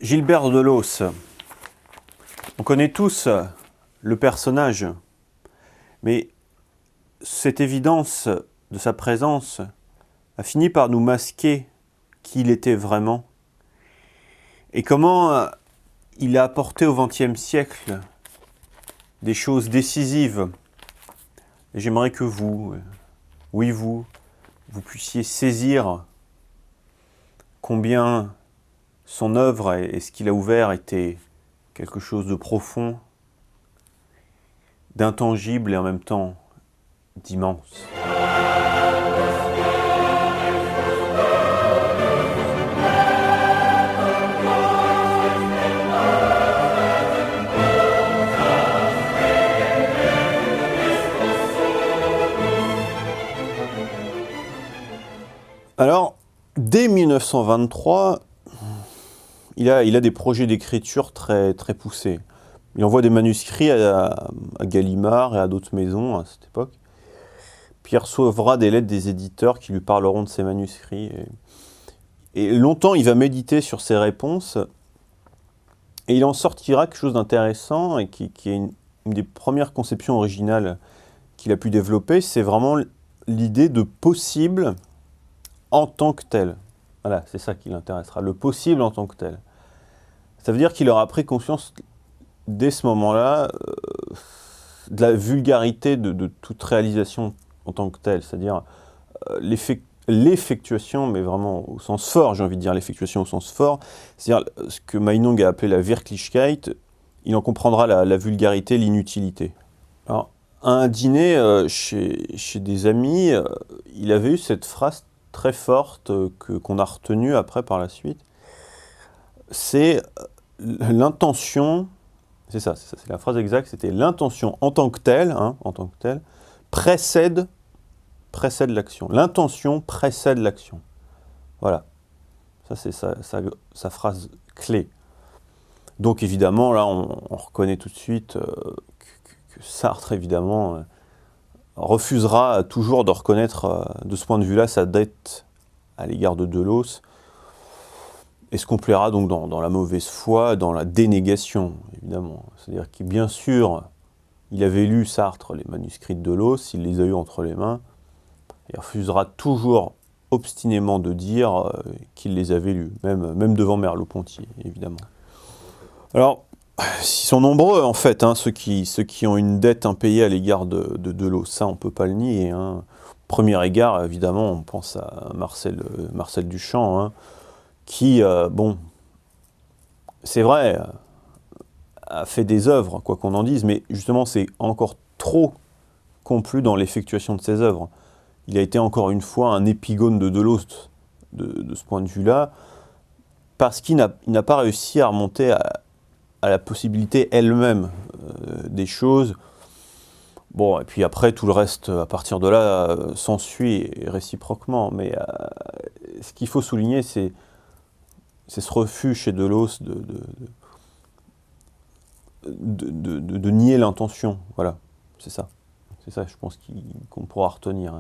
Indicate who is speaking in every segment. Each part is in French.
Speaker 1: Gilbert Deleuze, on connaît tous le personnage, mais cette évidence de sa présence a fini par nous masquer qui il était vraiment et comment il a apporté au XXe siècle des choses décisives. Et j'aimerais que vous, vous puissiez saisir combien son œuvre et ce qu'il a ouvert était quelque chose de profond, d'intangible et en même temps d'immense. Alors, dès 1923, il a des projets d'écriture très poussés. Il envoie des manuscrits à Gallimard et à d'autres maisons à cette époque. Puis il recevra des lettres des éditeurs qui lui parleront de ses manuscrits. Et longtemps, il va méditer sur ses réponses. Et il en sortira quelque chose d'intéressant et qui est une des premières conceptions originales qu'il a pu développer. C'est vraiment l'idée de possible en tant que tel. Voilà, c'est ça qui l'intéressera, le possible en tant que tel. Ça veut dire qu'il aura pris conscience, dès ce moment-là, de la vulgarité de toute réalisation en tant que telle, c'est-à-dire l'effectuation, mais vraiment au sens fort, j'ai envie de dire l'effectuation au sens fort, c'est-à-dire ce que Meinong a appelé la Wirklichkeit, il en comprendra la vulgarité, l'inutilité. Alors, à un dîner chez des amis, il avait eu cette phrase très forte qu'on a retenue après par la suite, c'est l'intention, c'est la phrase exacte, c'était l'intention en tant que telle, précède l'action. L'intention précède l'action. Voilà. Ça, c'est sa phrase clé. Donc, évidemment, là, on reconnaît tout de suite que Sartre, évidemment, refusera toujours de reconnaître, de ce point de vue-là, sa dette à l'égard de Deleuze, et se complaira donc dans la mauvaise foi, dans la dénégation, évidemment. C'est-à-dire que, bien sûr, il avait lu Sartre, les manuscrits de Deleuze, il les a eus entre les mains, et refusera toujours obstinément de dire qu'il les avait lus, même devant Merleau-Ponty, évidemment. Alors, ils sont nombreux, en fait, ceux qui ont une dette impayée à l'égard de Deleuze, ça, on ne peut pas le nier. Premier égard, évidemment, on pense à Marcel Duchamp, qui, bon, c'est vrai, a fait des œuvres, quoi qu'on en dise, mais justement, c'est encore trop complu dans l'effectuation de ses œuvres. Il a été encore une fois un épigone de Deleuze de ce point de vue-là, parce qu'il n'a pas réussi à remonter à la possibilité elle-même des choses. Bon, et puis après, tout le reste, à partir de là, s'ensuit réciproquement. Mais ce qu'il faut souligner, c'est ce refus chez Deleuze de nier l'intention. Voilà, c'est ça. C'est ça, je pense, qu'on pourra retenir.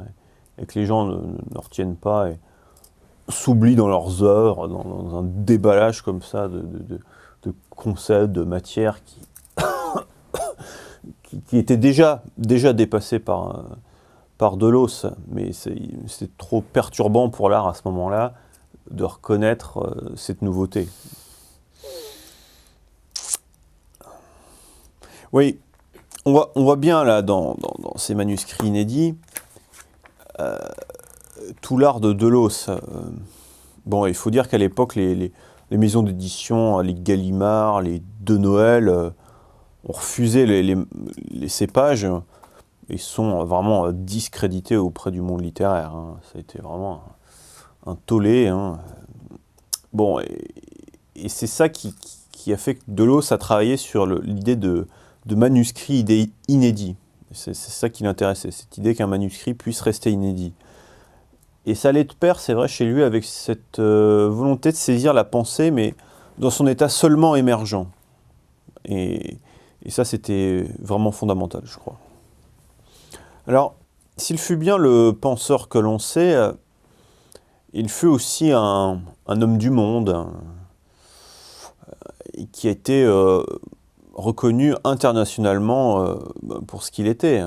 Speaker 1: Et que les gens ne retiennent pas et s'oublient dans leurs œuvres, dans un déballage comme ça de concepts, de matières qui étaient déjà dépassés par Deleuze. Mais c'est trop perturbant pour l'art à ce moment-là de reconnaître cette nouveauté. Oui, on voit bien là dans ces manuscrits inédits tout l'art de Deleuze. Bon, il faut dire qu'à l'époque, les maisons d'édition, les Gallimard, les De Noël, ont refusé les cépages et sont vraiment discrédités auprès du monde littéraire. Ça a été vraiment un tollé. Bon, et c'est ça qui a fait que Deleuze a travaillé sur l'idée de manuscrits inédits. C'est ça qui l'intéressait, cette idée qu'un manuscrit puisse rester inédit. Et ça allait de pair, c'est vrai, chez lui, avec cette volonté de saisir la pensée, mais dans son état seulement émergent. Et ça, c'était vraiment fondamental, je crois. Alors, s'il fut bien le penseur que l'on sait, il fut aussi un homme du monde, qui a été reconnu internationalement pour ce qu'il était.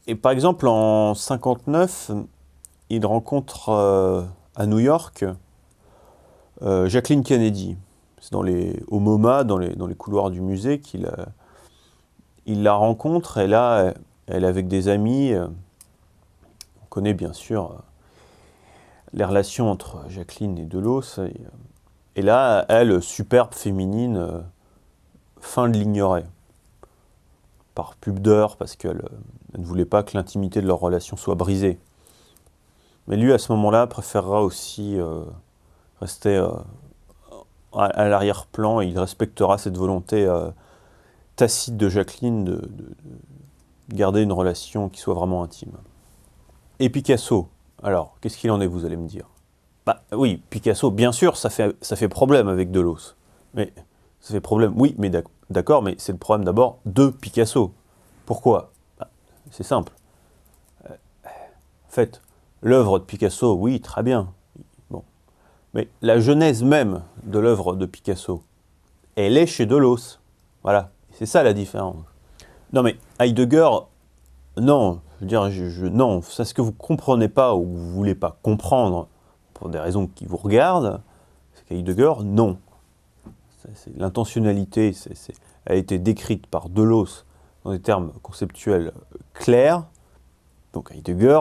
Speaker 1: Et par exemple, en 1959, il rencontre à New York Jacqueline Kennedy. C'est au MoMA, dans les couloirs du musée, il la rencontre. Et là, elle est avec des amis. On connaît bien sûr les relations entre Jacqueline et Delos. Et là, elle, superbe féminine, fin de l'ignorer. Par pudeur, parce qu'elle ne voulait pas que l'intimité de leur relation soit brisée. Mais lui, à ce moment-là, préférera aussi rester à l'arrière-plan, et il respectera cette volonté tacite de Jacqueline de garder une relation qui soit vraiment intime. Et Picasso, alors, qu'est-ce qu'il en est, vous allez me dire? Bah oui, Picasso, bien sûr, ça fait problème avec Delos. Mais ça fait problème, oui, mais d'accord, mais c'est le problème d'abord de Picasso. Pourquoi? Bah, c'est simple. En fait, l'œuvre de Picasso, oui, très bien. Bon. Mais la genèse même de l'œuvre de Picasso, elle est chez Delos. Voilà, c'est ça la différence. Non mais Heidegger, non, je veux dire, non, c'est ce que vous ne comprenez pas ou que vous ne voulez pas comprendre pour des raisons qui vous regardent, c'est qu'Heidegger, non. L'intentionnalité a été décrite par Delos dans des termes conceptuels clairs. Donc Heidegger,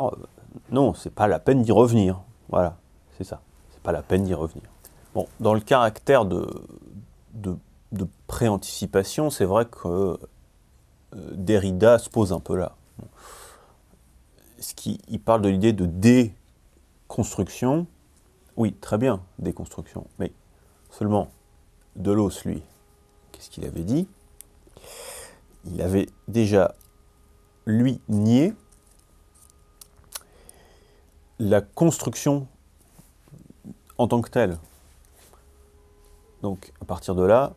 Speaker 1: non, c'est pas la peine d'y revenir. Voilà, c'est ça. C'est pas la peine d'y revenir. Bon, dans le caractère de préanticipation, c'est vrai que Derrida se pose un peu là. Il parle de l'idée de déconstruction. Oui, très bien, déconstruction. Mais seulement, Delos, lui, qu'est-ce qu'il avait dit? Il avait déjà, lui, nié la construction en tant que telle. Donc, à partir de là,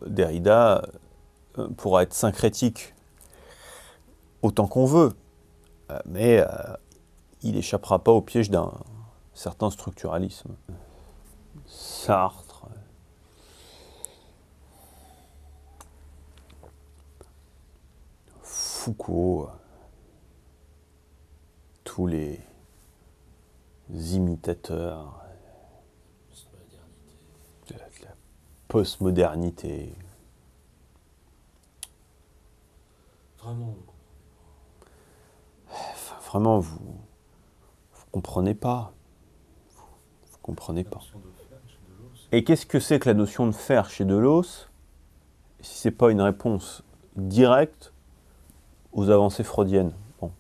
Speaker 1: Derrida pourra être syncrétique autant qu'on veut, mais il n'échappera pas au piège d'un certain structuralisme. Sartre, Foucault, tous les imitateurs de la postmodernité.
Speaker 2: Vraiment,
Speaker 1: vraiment, vous comprenez pas. Vous comprenez pas. Et qu'est-ce que c'est que la notion de faire chez Delos, si c'est pas une réponse directe aux avancées freudiennes? Bon.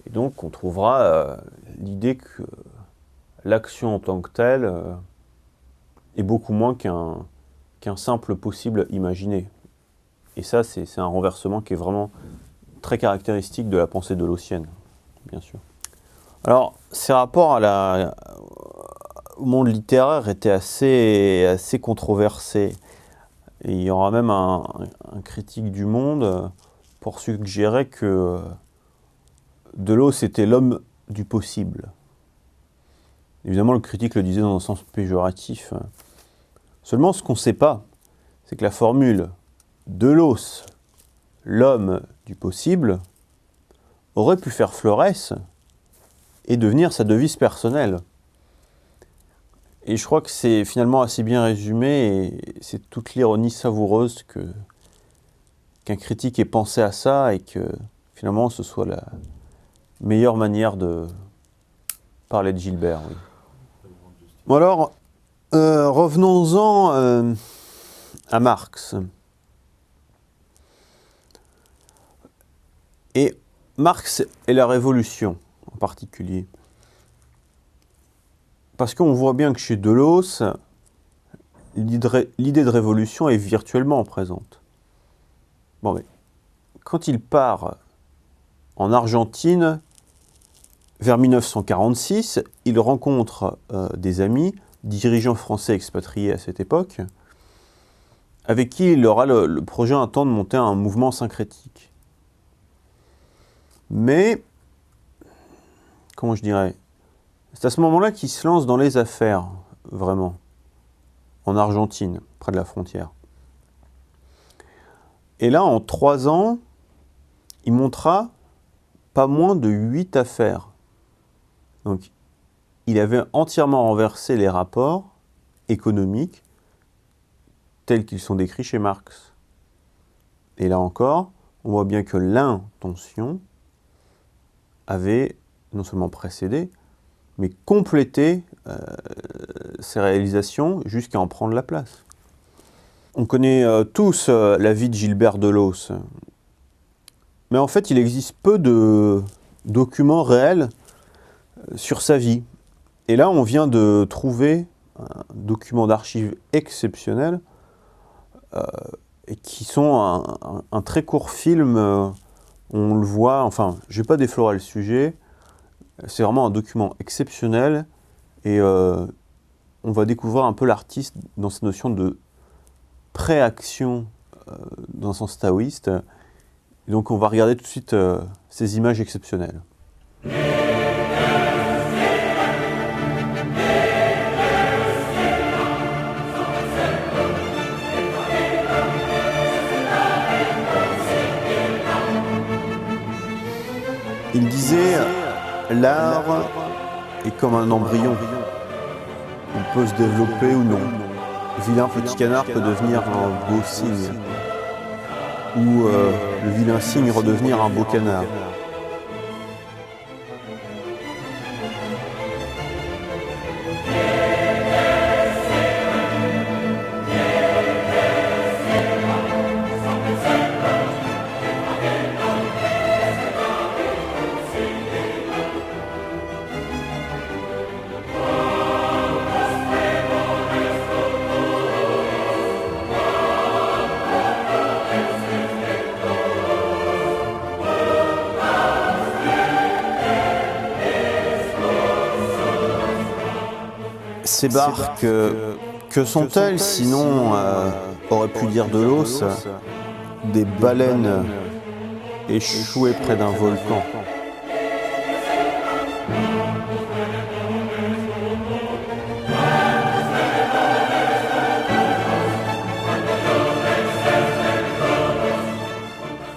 Speaker 1: Et donc, on trouvera l'idée que l'action en tant que telle est beaucoup moins qu'un simple possible imaginé. Et ça, c'est un renversement qui est vraiment très caractéristique de la pensée delosienne, bien sûr. Alors, ces rapports au monde littéraire étaient assez controversés. Et il y aura même un critique du Monde pour suggérer que Delos était l'homme du possible. Évidemment, le critique le disait dans un sens péjoratif. Seulement, ce qu'on ne sait pas, c'est que la formule Delos, l'homme du possible, aurait pu faire florès et devenir sa devise personnelle. Et je crois que c'est finalement assez bien résumé, et c'est toute l'ironie savoureuse qu'un critique ait pensé à ça, et que finalement ce soit la meilleure manière de parler de Gilbert. Oui. Bon alors, revenons-en à Marx. Et Marx et la Révolution en particulier. Parce qu'on voit bien que chez Delos, l'idée de révolution est virtuellement présente. Bon, mais quand il part en Argentine, vers 1946, il rencontre des amis, dirigeants français expatriés à cette époque, avec qui il aura le projet un temps de monter un mouvement syncrétique. Mais, comment je dirais, c'est à ce moment-là qu'il se lance dans les affaires. vraiment, en Argentine, près de la frontière. Et là, en 3 ans, il montra pas moins de 8 affaires. Donc, il avait entièrement renversé les rapports économiques tels qu'ils sont décrits chez Marx. Et là encore, on voit bien que l'intention avait non seulement précédé, mais complété ses réalisations jusqu'à en prendre la place. On connaît tous la vie de Gilbert Deleuze, mais en fait, il existe peu de documents réels sur sa vie. Et là, on vient de trouver un document d'archives exceptionnel et qui sont un très court film. On le voit, enfin, je ne vais pas déflorer le sujet. C'est vraiment un document exceptionnel et on va découvrir un peu l'artiste dans cette notion de préaction dans un sens taoïste. Et donc on va regarder tout de suite ces images exceptionnelles. Il disait, l'art est comme un embryon. Il peut se développer ou non. Vilain petit canard peut devenir un beau cygne. Ou le vilain cygne redevenir un beau canard. Ces barques, que sont-elles sinon, aurait pu dire Deleuze, des baleines échouées près d'un volcan.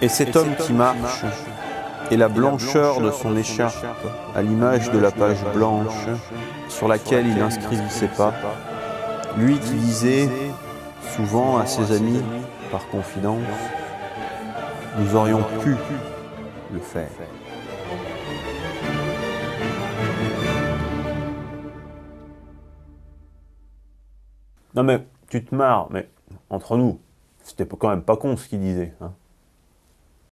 Speaker 1: Et cet homme qui marche, et la blancheur de son écharpe, à l'image de la page blanche sur laquelle il inscrivit ses pas, lui qui disait souvent à ses amis, par confidence, « Nous aurions pu le faire ». Non mais, tu te marres, mais entre nous, c'était quand même pas con ce qu'il disait, hein.